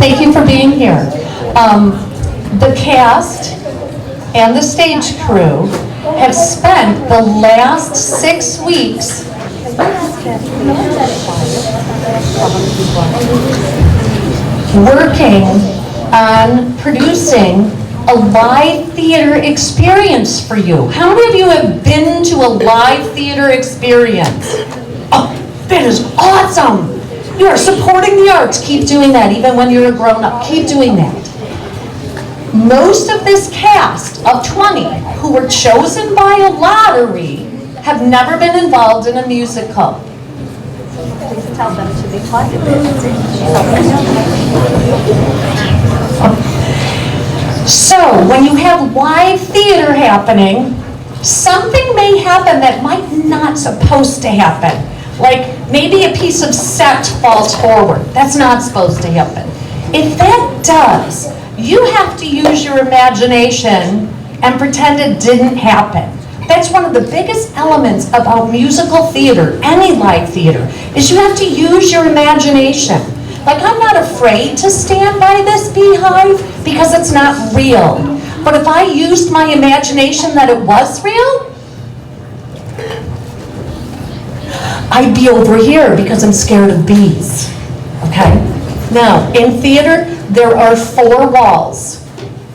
Thank you for being here. The cast and the stage crew have spent the last 6 weeks working on producing a live theater experience for you. How many of you have been to a live theater experience? Oh, that is awesome! You are supporting the arts. Keep doing that, even when you're a grown-up. Keep doing that. Most of this cast of 20 who were chosen by a lottery have never been involved in a musical. Please tell them to be positive. So, when you have live theater happening, something may happen that might not supposed to happen. Like, maybe a piece of set falls forward. That's not supposed to happen. If that does, you have to use your imagination and pretend it didn't happen. That's one of the biggest elements about musical theater, any live theater, is you have to use your imagination. Like, I'm not afraid to stand by this beehive because it's not real. But if I used my imagination that it was real, I'd be over here because I'm scared of bees, okay? Now, in theater, there are 4 walls.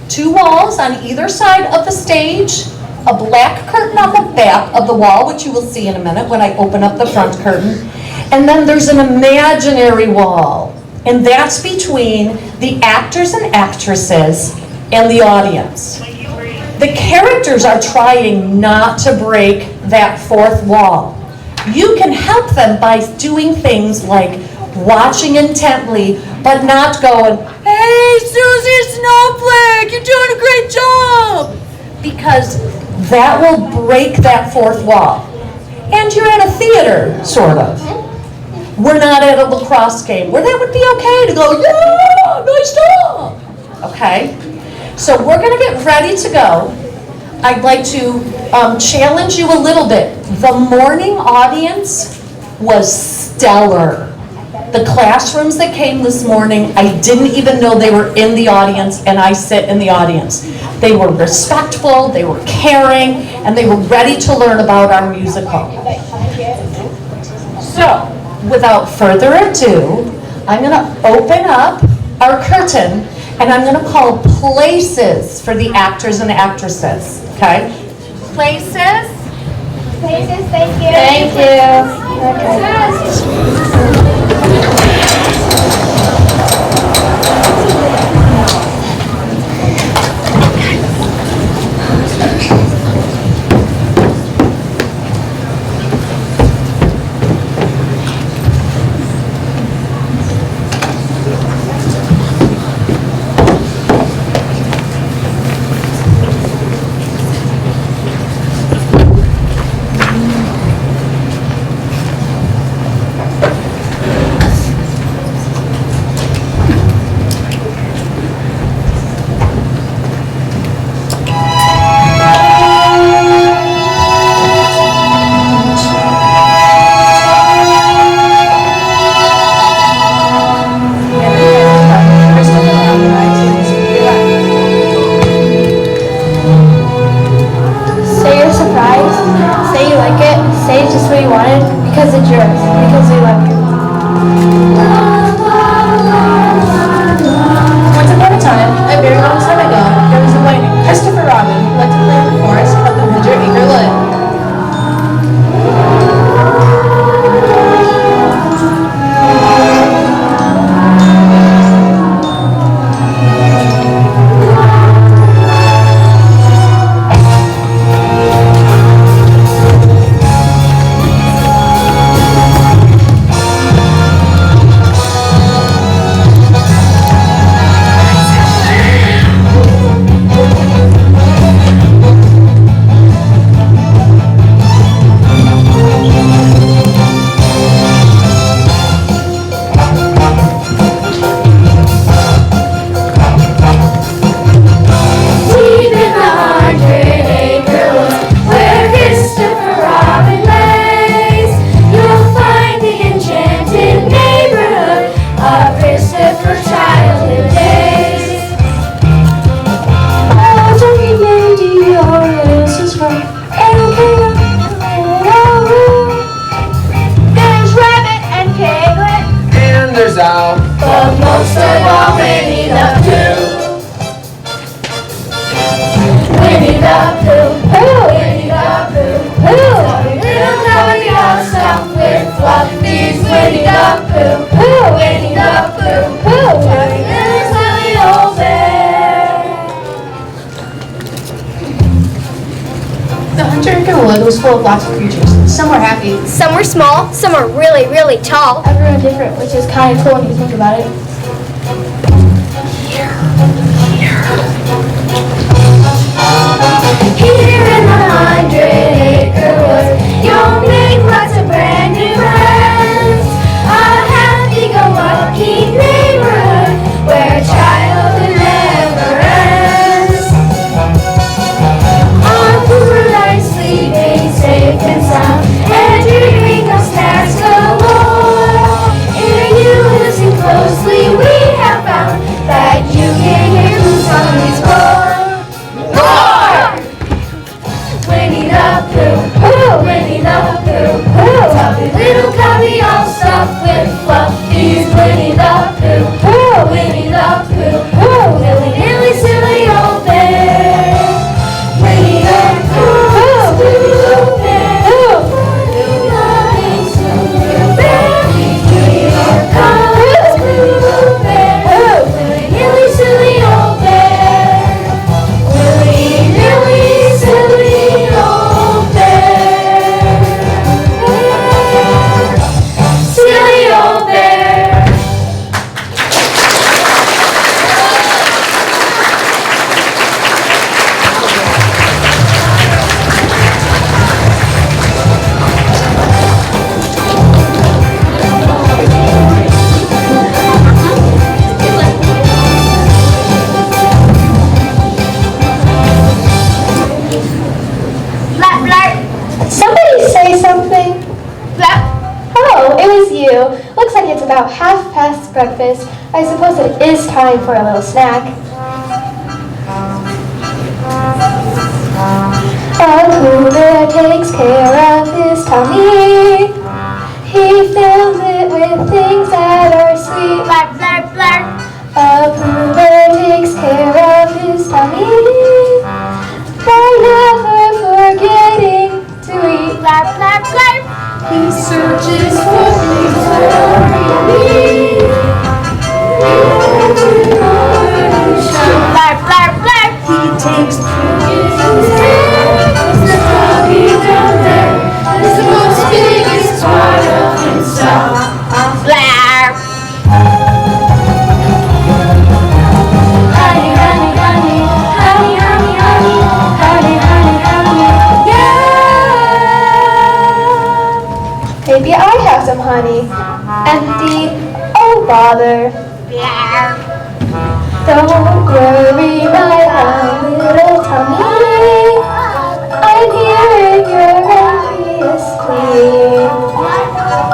2 walls on either side of the stage, a black curtain on the back of the wall, which you will see in a minute when I open up the front curtain. And then there's an imaginary wall, and that's between the actors and actresses and the audience. The characters are trying not to break that 4th wall. You can help them by doing things like watching intently, but not going, "Hey, Susie Snowflake, you're doing a great job!" Because that will break that 4th wall. And you're at a theater, sort of. We're not at a lacrosse game where that would be okay to go, "Yeah, nice job!" Okay? So we're going to get ready to go. I'd like to challenge you a little bit. The morning audience was stellar. The classrooms that came this morning, I didn't even know they were in the audience, and I sit in the audience. They were respectful, they were caring, and they were ready to learn about our musical. So, without further ado, I'm going to open up our curtain, and I'm going to call places for the actors and actresses. Okay? Places. Places, thank you. Thank you. Okay. wood was full of lots of creatures. Some were happy. Some were small, some were really, really tall. Everyone different, which is kind of cool when you think about it. Here in the 100-acre woods, you'll make lots of brand new friends. A happy-go-lucky neighborhood where childhood never ends. On cooler nights, sleeping safe and sound, and dreaming of snacks galore. If you listen closely, we have found that you can hear who's on these floor. Winnie the Pooh, Winnie the Pooh, Tubby little cubby all stuffed with fluff. He's Winnie the Pooh, Winnie the Pooh, nilly silly old bear. Winnie the Pooh, silly old bear, loving silly bear. Here comes Winnie the bear, nilly silly old bear. Willy nilly silly old bear. Silly old bear. Blap blap. Somebody say something. Blap. Oh, it was you. Looks like it's about 1/2 breakfast. I suppose it is time for a little snack. A Pooh Bear takes care of his tummy. He fills it with things that are sweet. Blap blap blap. A Pooh Bear takes care of his tummy by never forgetting to eat. Blap blap blap. He searches for things that really Blap blap blap. he takes his head. The doggy down there is the most biggest part of himself. Blap. Honey, honey, honey, honey, honey, honey, honey, honey, honey, yeah. Maybe I have some honey. Empty, oh bother. Blap. Don't worry, my little tummy. I'm hearing your envious plea.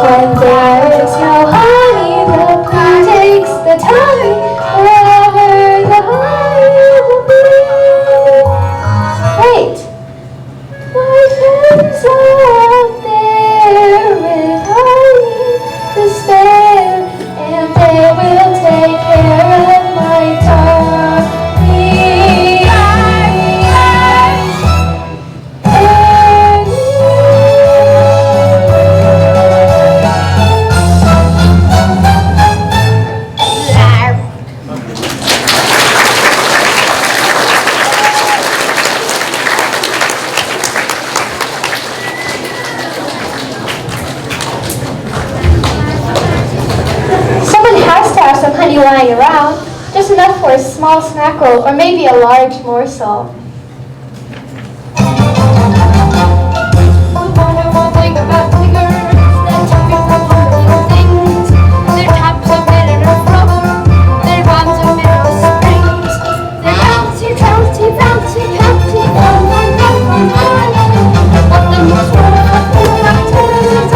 When there is no honey, the Pooh takes the tummy wherever the honey will be. Wait, my friends are out there with honey to spare, and they will take care of my tummy. Someone has to have some honey lying around, just enough for a small snack roll or maybe a large morsel. Wonderful thing about tigers, they're talking about little things. Their tops are made of rubber, their bottoms are made of springs. They're bouncy, bouncy, bouncy, bouncy, fun, fun, fun, fun, fun. But the most wonderful thing about tigers is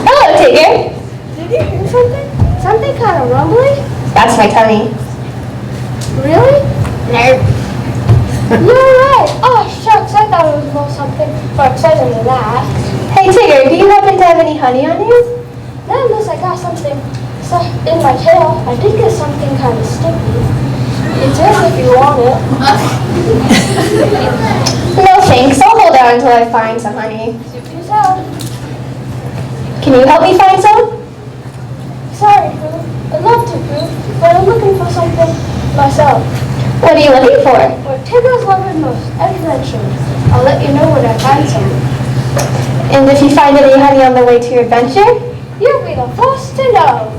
Hello, Tigger. Did you hear something? Something kind of rumbly? That's my tummy. Really? No. You're right. Oh, shucks, I thought it was about something more exciting than that. Hey, Tigger, do you happen to have any honey on you? Not unless I got something stuck in my tail. I did get something kind of sticky. It's in if you want it. No thanks, I'll hold out until I find some honey. Suit yourself. Can you help me find some? Sorry, Pooh. I'd love to, Pooh, but I'm looking for something myself. What are you looking for? What Tigger's loving most, adventures. I'll let you know when I find some. And if you find any honey on the way to your adventure? You'll be the first to know.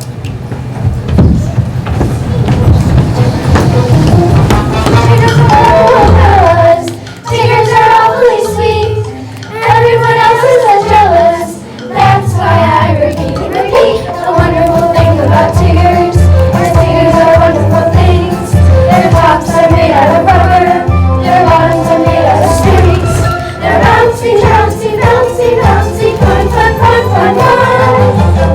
Tigers are awfully sweet. Everyone else is as jealous. That's why I repeat and repeat the wonderful thing about tigers. Tigers are wonderful things. Their tops are made out of rubber. Their bottoms are made out of strings. They're bouncy, bouncy, bouncy, bouncy, fun, fun, fun, fun, fun.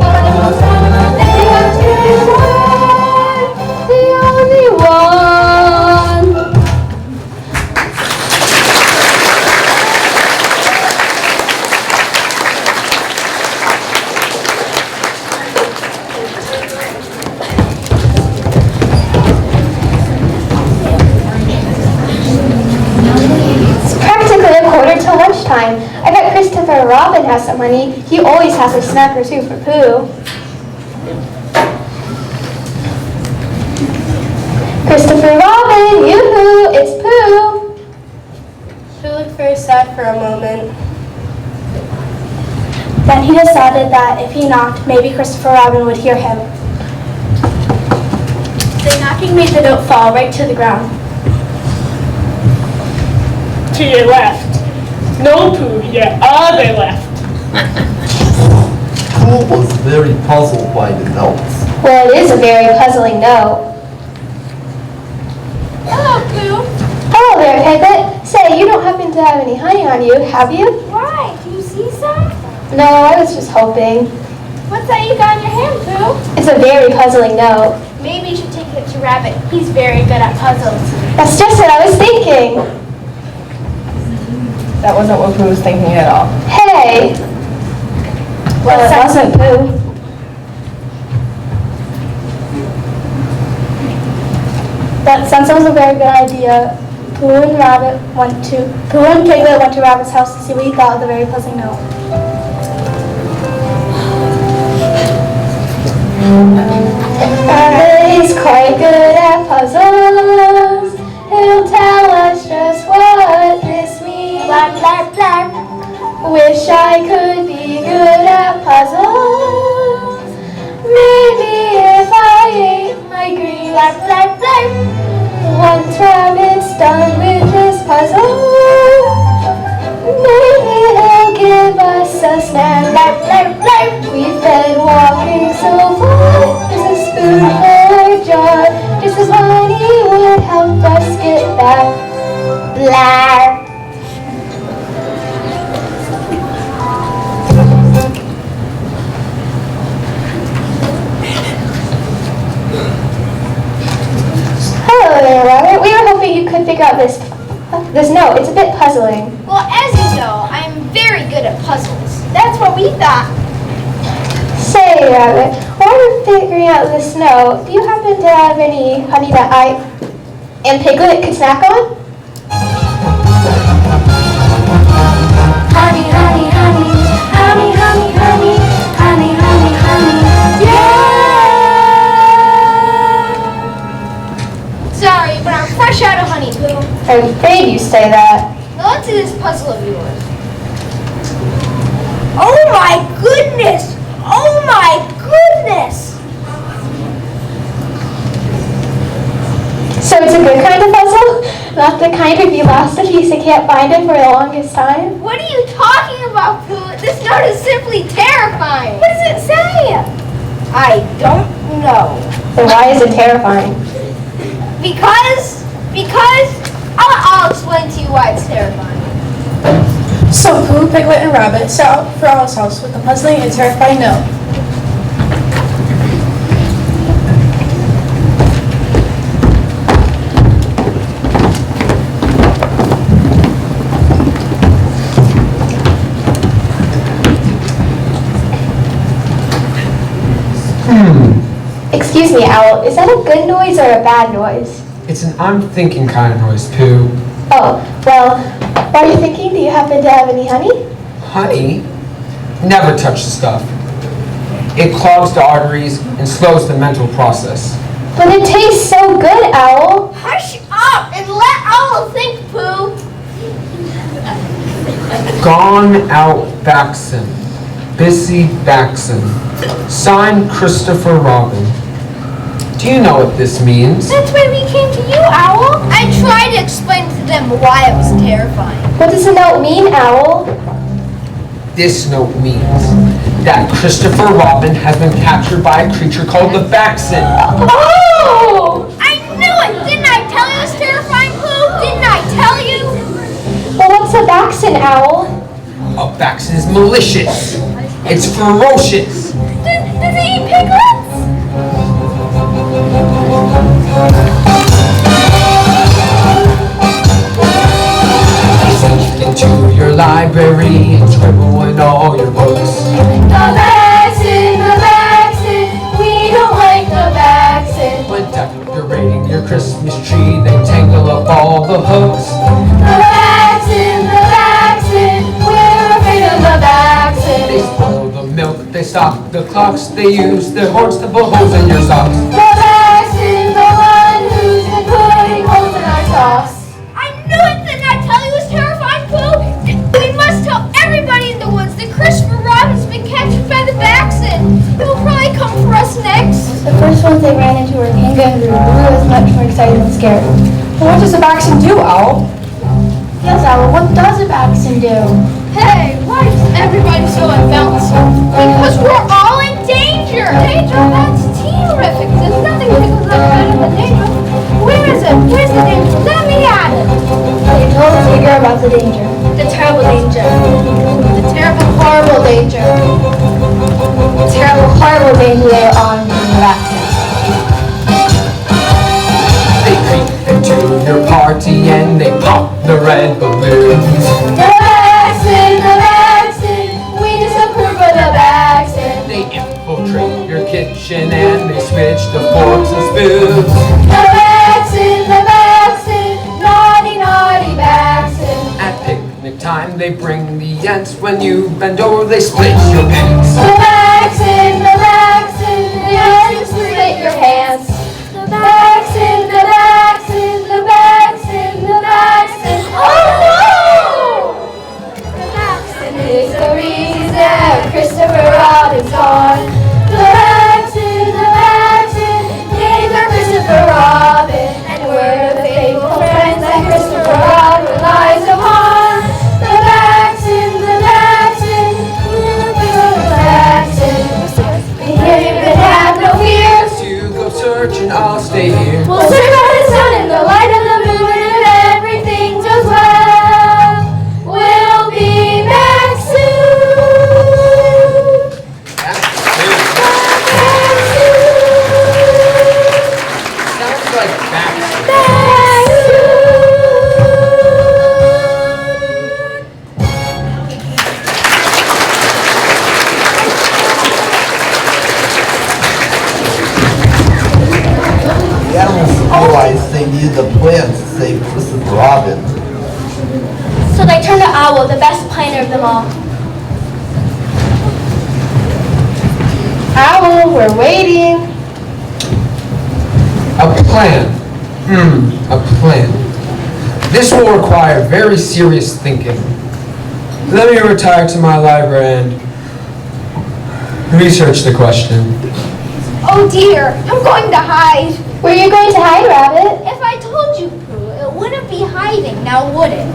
But the most wonderful thing about tigers are the only one. Practically a quarter to lunchtime. I bet Christopher Robin has some money. He always has a snack or two for Pooh. Christopher Robin, yoo-hoo, it's Pooh. Pooh looked very sad for a moment. Then he decided that if he knocked, maybe Christopher Robin would hear him. The knocking made the note fall right to the ground. To your left. No, Pooh, your other left. Pooh was very puzzled by the notes. Well, it is a very puzzling note. Hello, Pooh. Hello there, Piglet. Say, you don't happen to have any honey on you, have you? Why? Do you see some? No, I was just hoping. What's that you got in your hand, Pooh? It's a very puzzling note. Maybe you should take it to Rabbit. He's very good at puzzles. That's just what I was thinking. That wasn't what Pooh was thinking at all. Hey. Well, it wasn't Pooh. But since it was a very good idea, Pooh and Piglet went to Rabbit's house to see what he thought of the very puzzling note. Rabbit is quite good at puzzles. He'll tell us just what this means. Blah, blah, blah. Wish I could be good at puzzles. Maybe if I ate my green. Blah, blah, blah. Once Rabbit's done with his puzzle, maybe he'll give us a snack. Blah, blah, blah. We've been walking so far, there's a spoonful or jar, just as money would help us get back. Blah. Hello there, Robert. We were hoping you could figure out this note. It's a bit puzzling. Well, as you know, I'm very good at puzzles. That's what we thought. Say, Rabbit, while we're figuring out this note, do you happen to have any honey that I and Piglet could snack on? Honey, honey, honey, honey, honey, honey, honey, honey, honey, yeah! Sorry, but I'm fresh out of honey, Pooh. I'm afraid you say that. Now let's do this puzzle of yours. Oh my goodness! Oh my goodness! So it's a good kind of puzzle? Not the kind where if you lost a piece and can't find it for the longest time? What are you talking about, Pooh? This note is simply terrifying. What does it say? I don't know. Then why is it terrifying? Because I'll explain to you why it's terrifying. So Pooh, Piglet, and Rabbit set out for Alice's house with a puzzling and terrifying note. Excuse me, Owl, is that a good noise or a bad noise? It's an I'm thinking kind of noise, Pooh. Oh, well, while you're thinking, do you happen to have any honey? Honey? Never touch the stuff. It clogs the arteries and slows the mental process. But it tastes so good, Owl. Hush up! all will think, Pooh. Gone out Baxen, Bissy Baxen, signed Christopher Robin. Do you know what this means? That's why we came to you, Owl. I tried to explain to them why it was terrifying. What does the note mean, Owl? This note means that Christopher Robin has been captured by a creature called the Baxen. Oh! I knew it! Didn't I tell you it was terrifying, Pooh? Didn't I tell you? Well, what's a Baxen, Owl? A Baxen is malicious. It's ferocious. Does it eat piglets? Into your library and scribble in all your books. The Baxen, we don't like the Baxen. When decorating your Christmas tree, they tangle up all the hooks. The Baxen, we're afraid of the Baxen. They spoil the milk, they stop the clocks, they use their horns to put holes in your socks. The Baxen, the one who's been putting holes in our socks. I knew it! Didn't I tell you it was terrifying, Pooh? We must tell everybody in the woods that Christopher Robin's been captured by the Baxen. They'll probably come for us next. The first ones they ran into were Kangaroo, who was much more excited and scared. Well, what does a Baxen do, Owl? Yes, Owl, what does a Baxen do? Hey, why is everybody so unbalanced? Because we're all in danger! Danger? That's terrific! There's nothing tickles us better than danger. Where is it? Where's the danger? Let me at it! They told Tigger about the danger. The terrible danger. The terrible, horrible danger. The terrible, horrible danger they are on from the Baxen. They creep into your party and they pop the red balloons. The Baxen, we disapprove of the Baxen. They infiltrate your kitchen and they switch the forks and spoons. The Baxen, naughty, naughty Baxen. At picnic time they bring the ants. When you bend over they split your pants. The Baxen, they always split your pants. The Baxen, oh no! The Baxen is the reason Christopher Robin's gone. The Baxen, named our Christopher Robin, and we're the faithful friends that Christopher Robin relies upon. The Baxen, we're the Baxen. Here you can have no fear. You go search and I'll stay here. We'll search by the sun and the light of the moon, and if everything goes well, we'll be back soon. Sounds like Baxen. Back soon. The animals realized they needed a plan to save Christopher Robin. So they turned to Owl, the best planner of them all. Owl, we're waiting. A plan. A plan. This will require very serious thinking. Let me retire to my library and research the question. Oh dear, I'm going to hide. Where are you going to hide, Rabbit? If I told you, Pooh, it wouldn't be hiding, now would it?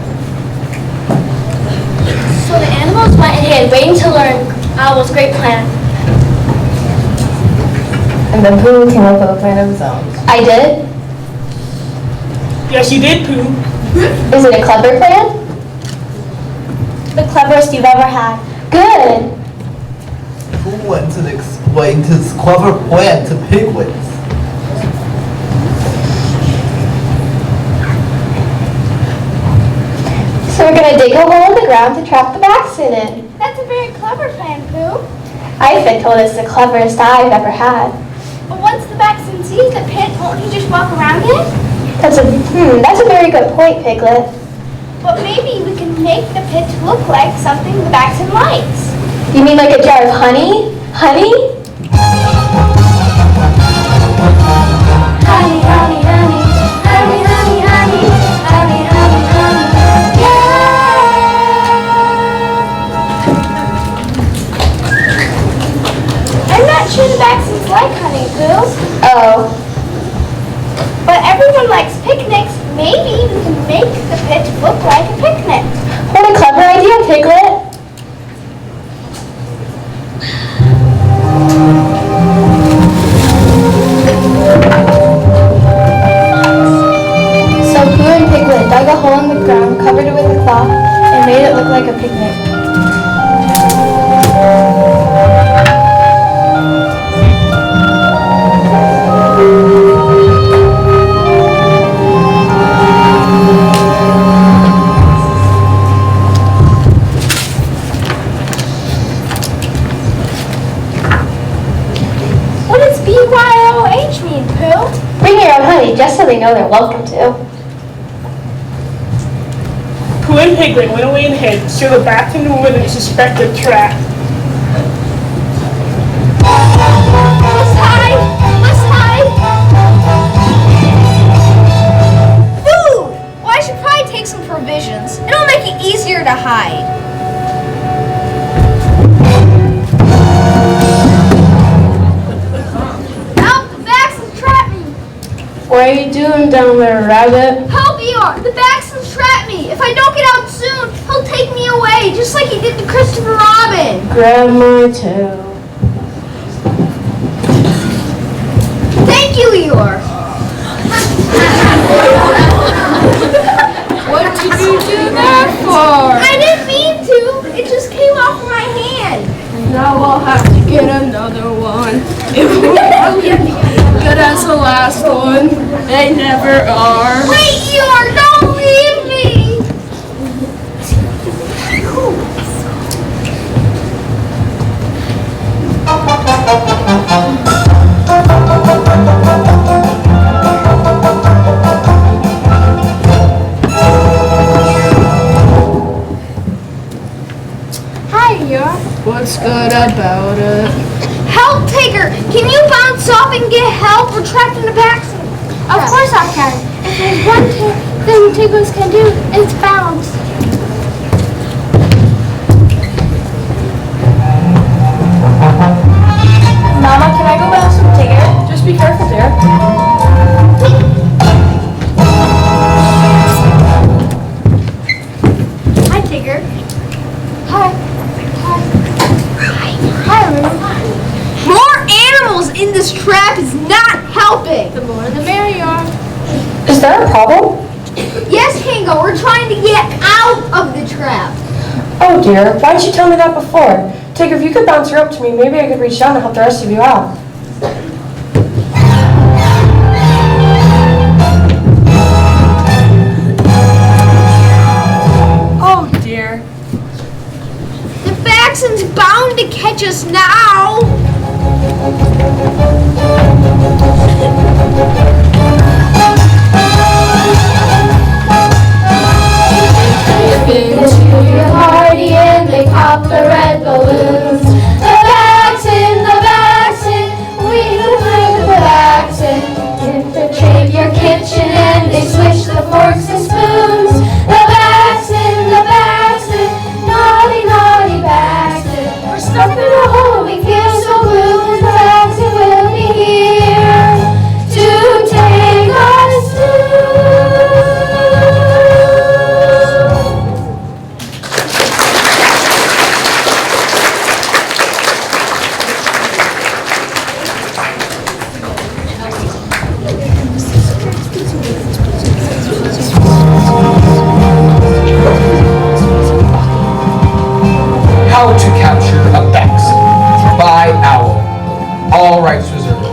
So the animals went and hid, waiting to learn Owl's great plan. And then Pooh came up with a plan of his own. I did? Yes, you did, Pooh. Is it a clever plan? The cleverest you've ever had. Good. Who went to explain his clever plan to Piglets? So we're going to dig a hole in the ground to trap the Baxen in. That's a very clever plan, Pooh. I've been told it's the cleverest I've ever had. But once the Baxen sees the pit, won't he just walk around it? That's a very good point, Piglet. But maybe we can make the pit look like something the Baxen likes. You mean like a jar of honey? Honey? Honey, honey, honey, honey, honey, honey, honey, sure the Baxtons like honey, Pooh. Oh. But everyone likes picnics. Maybe we can make the pit look like a picnic. What a clever idea, Piglet. So Pooh and Piglet dug a hole in the ground, covered it with a cloth, and made it look like a picnic. What does BYOH mean, Pooh? Bring your own honey, just so they know they're welcome to. Pooh and Piglet went away and hid, so the Baxton wouldn't suspect the trap. Let's hide! Let's hide! Food! Well, I should probably take some provisions. It'll make it easier to hide. Help! The Baxtons trapped me! What are you doing down there, Rabbit? Help, Eeyore! The Baxtons trapped me! If I don't get out soon, he'll take me away, just like he did to Christopher Robin! Grab my tail. Thank you, Eeyore! What did you do that for? I didn't mean to! It just came off my hand! Now I'll have to get another one. It won't be good as the last one. They never are. Wait, Eeyore! Don't leave me! Hi, Eeyore. What's good about it? Help, Tigger! Can you bounce off and get help? We're trapped in the backseat. Of course I can. If there's one thing Tigers can do, it's bounce. Mama, can I go bounce some Tigger? Just be careful, dear. Hi, Tigger. Hi. More animals in this trap is not helping. The more the merrier. Is there a problem? Yes, Kingo, we're trying to get out of the trap. Oh dear, why didn't you tell me that before? Tigger, if you could bounce her up to me, maybe I could reach down and help the rest of you out. Oh dear. The Baxton's bound to catch us now. Been to your party and they pop the red balloons. The Baxton, we bring the Baxton. Infiltrate your kitchen and they switch the forks and spoons. The Baxton, naughty, naughty Baxton. We're stuck in a hole, we feel so blue. The Baxton will be here to take us to. How to Capture a Baxton by Owl. All rights reserved.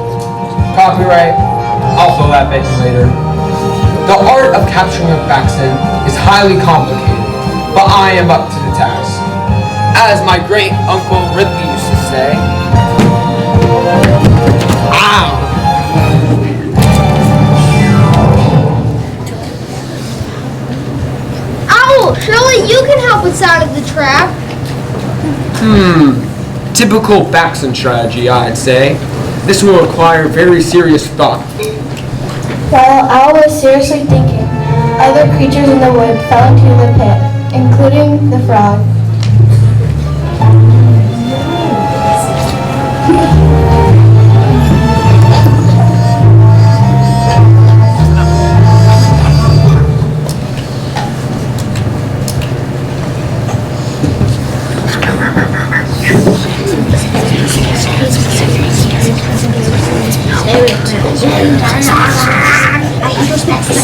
Copyright, I'll fill that bit in later. The art of capturing a Baxton is highly complicated, but I am up to the task. As my great uncle Ridley used to say, ow! Owl, surely you can help us out of the trap. Typical Baxton strategy, I'd say. This will require very serious thought. While Owl was seriously thinking, other creatures in the wood fell into the pit, including the frog.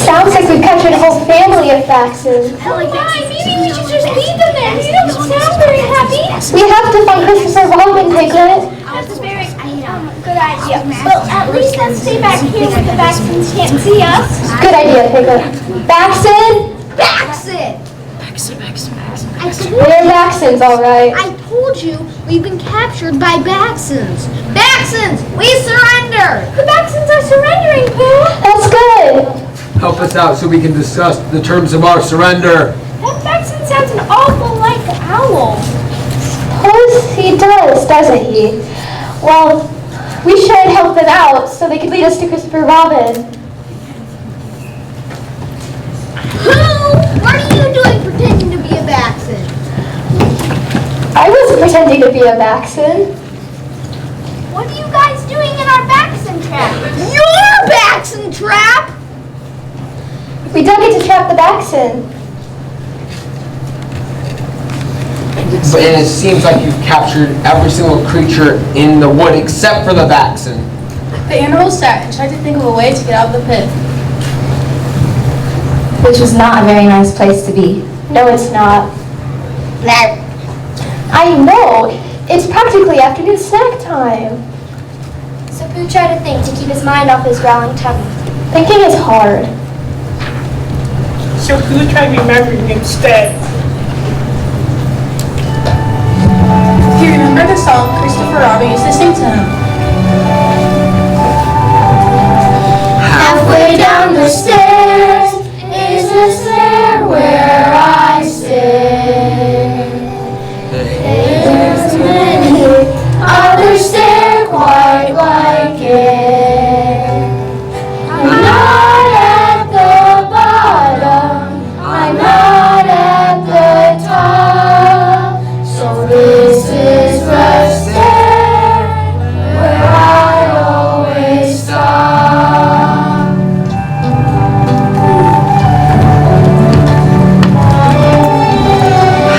Sounds like we've captured a whole family of Baxes. Maybe we should just leave them there. You don't sound very happy. We have to find Christopher Robin, Piglet. That's a very good idea. Well, at least let's stay back here where the vaccines can't see us. Good idea, Piglet. Baxen? Baxen! I told They're Baxens, all right. I told you we've been captured by Baxens. Baxens, we surrender! The Baxens are surrendering, Pooh! That's good. Help us out so we can discuss the terms of our surrender. That Baxen sounds an awful like the owl. Suppose he does, doesn't he? Well, we should help them out so they can lead us to Christopher Robin. Pooh, what are you doing pretending to be a Baxen? I wasn't pretending to be a Baxen. What are you guys doing in our Baxen trap? Your Baxen trap? We dug it to trap the Baxen. And it seems like you've captured every single creature in the wood except for the Baxen. The animals sat and tried to think of a way to get out of the pit. Which was not a very nice place to be. No, it's not. I know. It's practically afternoon snack time. So Pooh tried to think to keep his mind off his growling tummy. Thinking is hard. So who tried remembering instead? He remembered the song Christopher Robin used to sing to him. Halfway down the stairs is the stair where I sit. There's many others there quite like it. I'm not at the bottom, I'm not at the top. So this is the stair where I always stop.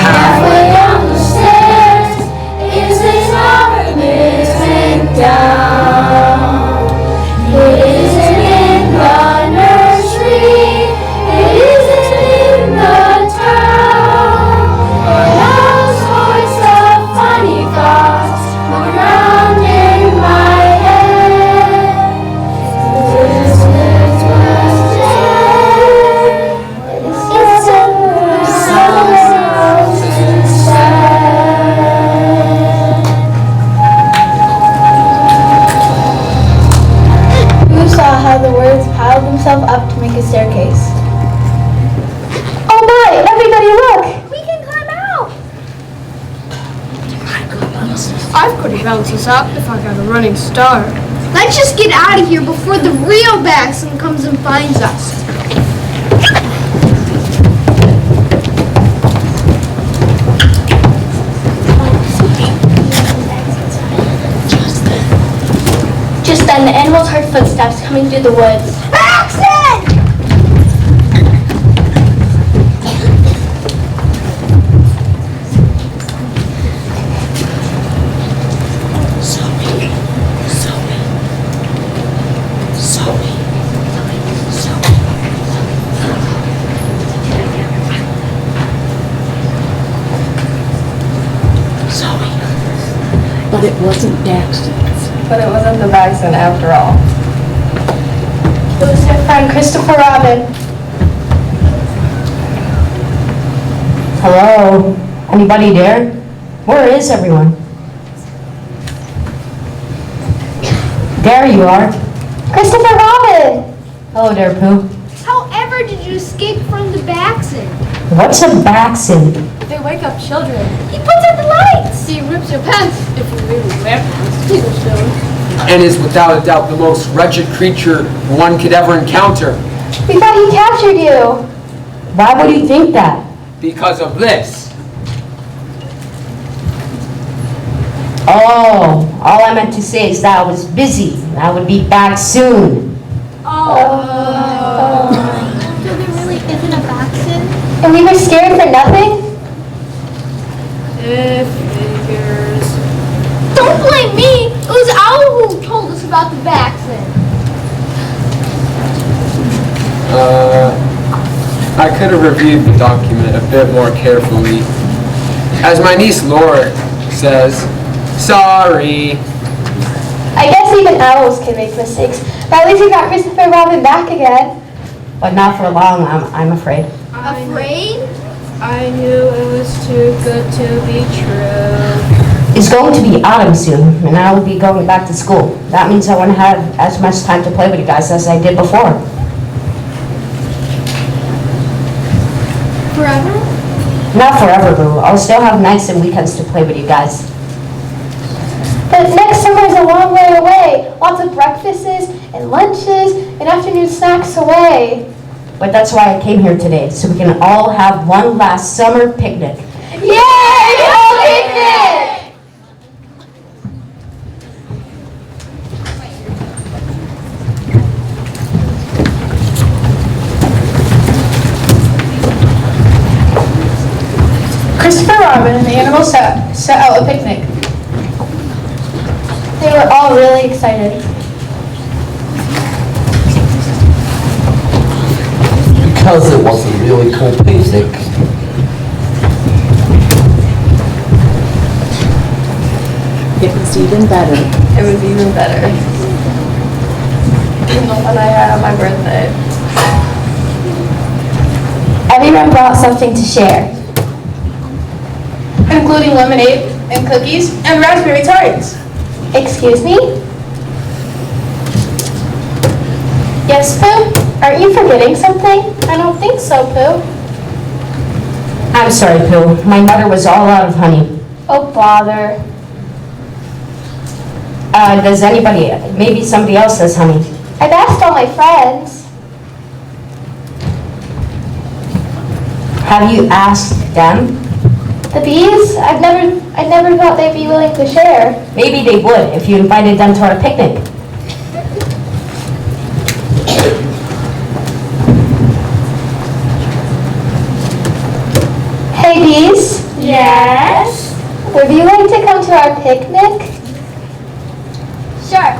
Halfway down the stairs is this arm down. It isn't in the nursery, it isn't in the town. But all sorts of funny thoughts go round in my head. This is Pooh saw how the words piled themselves up to make a staircase. Oh my! Everybody look! We can climb out. I've got to bounce us up if I got a running start. Let's just get out of here before the real Baxen comes and finds us. Just then, the animals heard footsteps coming through the woods. Baxen! But it wasn't Daxton. But it wasn't the Baxen after all. It was their friend Christopher Robin. Hello? Anybody there? Where is everyone? There you are. Christopher Robin! Hello there, Pooh. However did you escape from the Baxen? What's a Baxen? They wake up children. He puts out the lights! He rips your pants if you really wear pants. People show. And is without a doubt the most wretched creature one could ever encounter. We thought he captured you. Why would you think that? Because of this. Oh, all I meant to say is that I was busy. I would be back soon. So there really isn't a Baxen? And we were scared for nothing? Don't blame me! It was Owl who told us about the Baxen. I could have reviewed the document a bit more carefully. As my niece Laura says, sorry. I guess even owls can make mistakes, but at least we got Christopher Robin back again. But not for long, I'm afraid. Afraid? I knew it was too good to be true. It's going to be autumn soon, and I will be going back to school. That means I won't have as much time to play with you guys as I did before. Forever? Not forever, Boo. I'll still have nights and weekends to play with you guys. But next summer is a long way away. Lots of breakfasts and lunches and afternoon snacks away. But that's why I came here today, so we can all have one last summer picnic. Yay! Go picnic! Christopher Robin and the animals set out a picnic. They were all really excited. Because it was a really cool picnic. It was even better. It was even better than the one I had on my birthday. Everyone brought something to share. Including lemonade and cookies and raspberry tarts. Excuse me? Yes, Pooh? Aren't you forgetting something? I don't think so, Pooh. I'm sorry, Pooh. My mother was all out of honey. Oh, bother. Does anybody, maybe somebody else has honey? I've asked all my friends. Have you asked them? The bees? I never thought they'd be willing to share. Maybe they would if you invited them to our picnic. Hey, bees? Yes? Would you like to come to our picnic? Sure.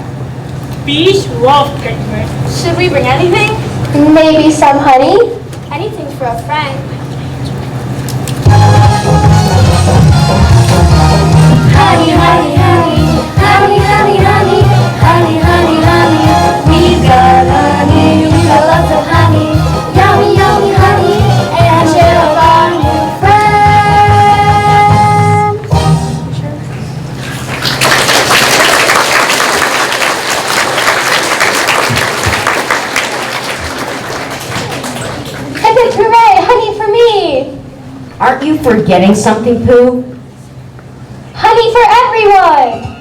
Bees love picnic. Should we bring anything? Maybe some honey? Anything for a friend. Honey, honey, honey, honey, honey, honey, honey, honey, honey. We've got honey, we've got lots of honey. Yummy, yummy honey, and share with our new friends. Hip hip hooray, honey for me. Aren't you forgetting something, Pooh? Honey for everyone.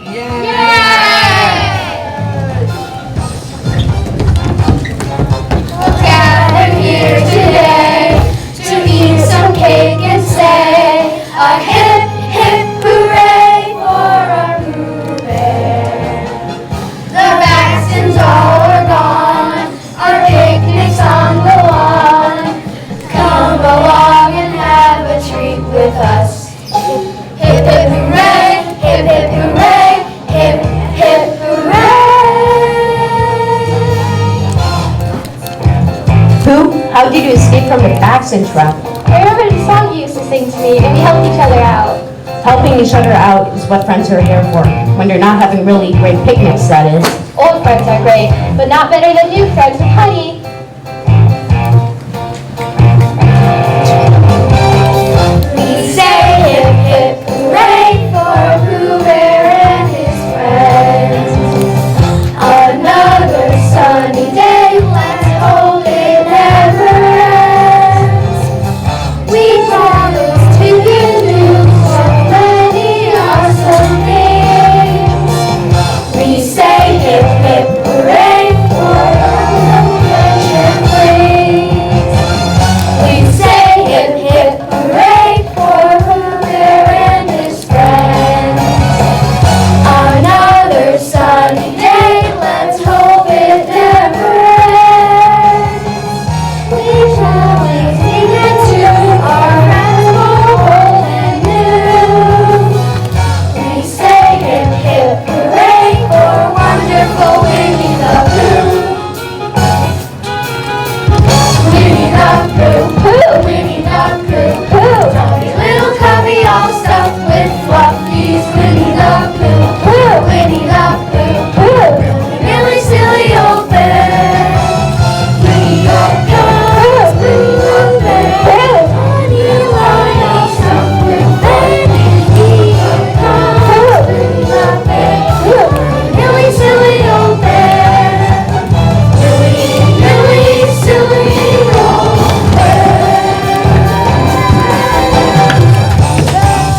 Gathered here today to eat some cake and say a hip, hip hooray for our Pooh Bear. The vaccines all are gone, our picnic's on the lawn. Come along and have a treat with us. Hip, hip hooray, hip, hip hooray, hip, hip hooray. Pooh, how did you escape from the vaccine trap? I remember the song you used to sing to me, and we helped each other out. Helping each other out is what friends are here for. When you're not having really great picnics, that is. Old friends are great, but not better than new friends with honey. We say hip, hip, hooray for Pooh Bear and his friends. Another sunny day, let's hope it never ends. We promise to give you so many awesome things. We say hip, hip, hooray for our adventure brings. We say hip, hip, hooray for Pooh Bear and his friends. Another sunny day, let's hope it never ends. We shall make it to our friends both old and new. We say hip, hip, hooray for wonderful Winnie the Pooh. Winnie the Pooh. Winnie the Pooh. Tiny little cubby all stuffed with fluffies. Winnie the Pooh. Winnie the Pooh. Really silly old bear. Winnie the Pooh. Winnie the Bear. Tiny line all stuffed with fluffies. Winnie the Pooh. Winnie the Bear. Really silly old bear. Really, really silly old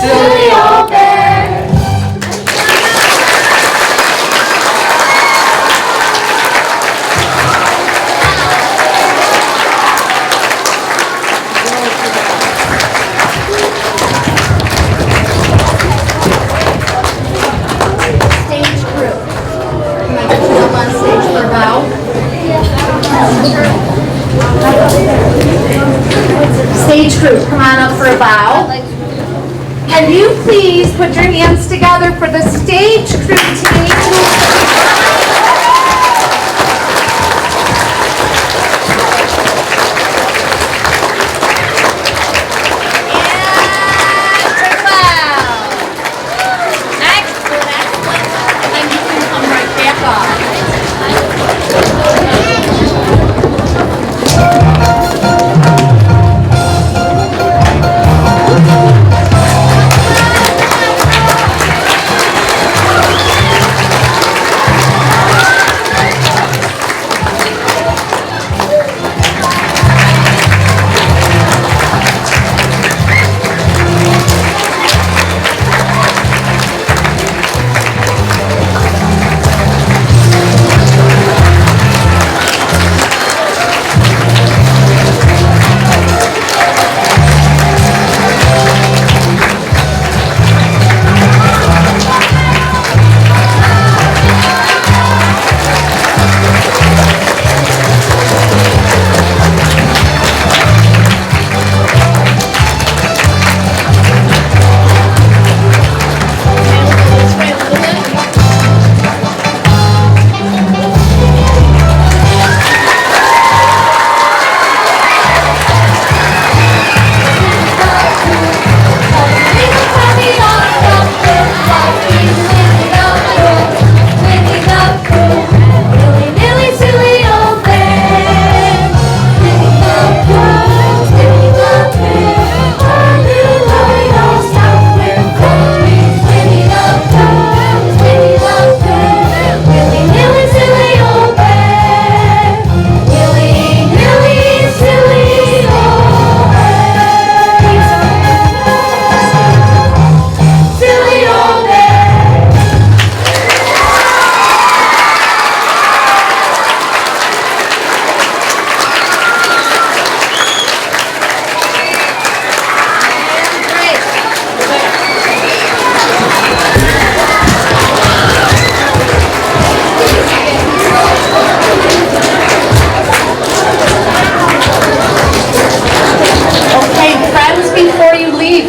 silly old bear. Stage crew. Can I get you up on stage for a bow? Stage crew, come on up for a bow. Can you please put your hands together for the stage crew team?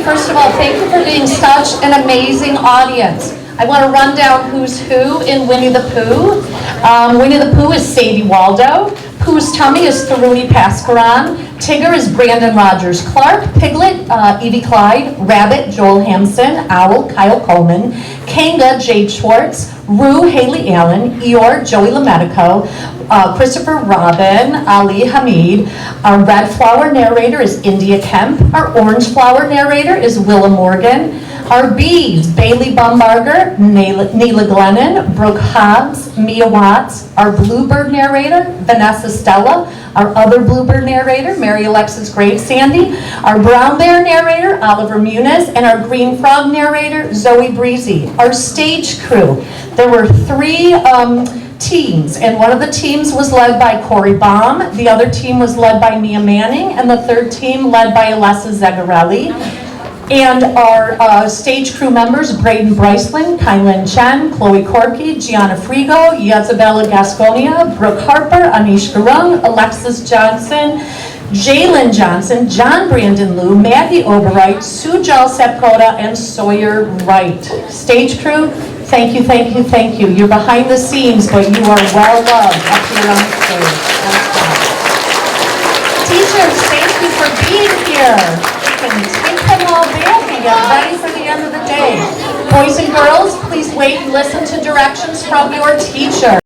First of all, thank you for being such an amazing audience. I want to run down who's who in Winnie the Pooh. Winnie the Pooh is Sadie Waldo. Pooh's tummy is Tharuni Pascaron. Tigger is Brandon Rogers Clark. Piglet, Evie Clyde. Rabbit, Joel Hampson. Owl, Kyle Coleman. Kanga, Jade Schwartz. Rue, Haley Allen. Eeyore, Joey LaMedico. Christopher Robin, Ali Hamid. Our red flower narrator is India Kemp. Our orange flower narrator is Willa Morgan. Our bees, Bailey Bumbarger, Neela Glennon, Brooke Hobbs, Mia Watts. Our bluebird narrator, Vanessa Stella. Our other bluebird narrator, Mary Alexis Graves Sandy. Our brown bear narrator, Oliver Muniz. And our green frog narrator, Zoe Breezy. Our stage crew, there were three teams, and one of the teams was led by Corey Baum, the other team was led by Mia Manning, and the third team led by Alessa Zegarelli. And our stage crew members, Braden Bryceland, Kylan Chen, Chloe Corky, Gianna Frigo, Yezabella Gasconia, Brooke Harper, Anish Garung, Alexis Johnson, Jalen Johnson, John Brandon Liu, Maggie Oberreich, Sujal Sepkoda, and Sawyer Wright. Stage crew, thank you, thank you, thank you. You're behind the scenes, but you are well loved up here on stage. Teachers, thank you for for being here. You can take them all back and get ready for the end of the day. Boys and girls, please wait and listen to directions from your teacher.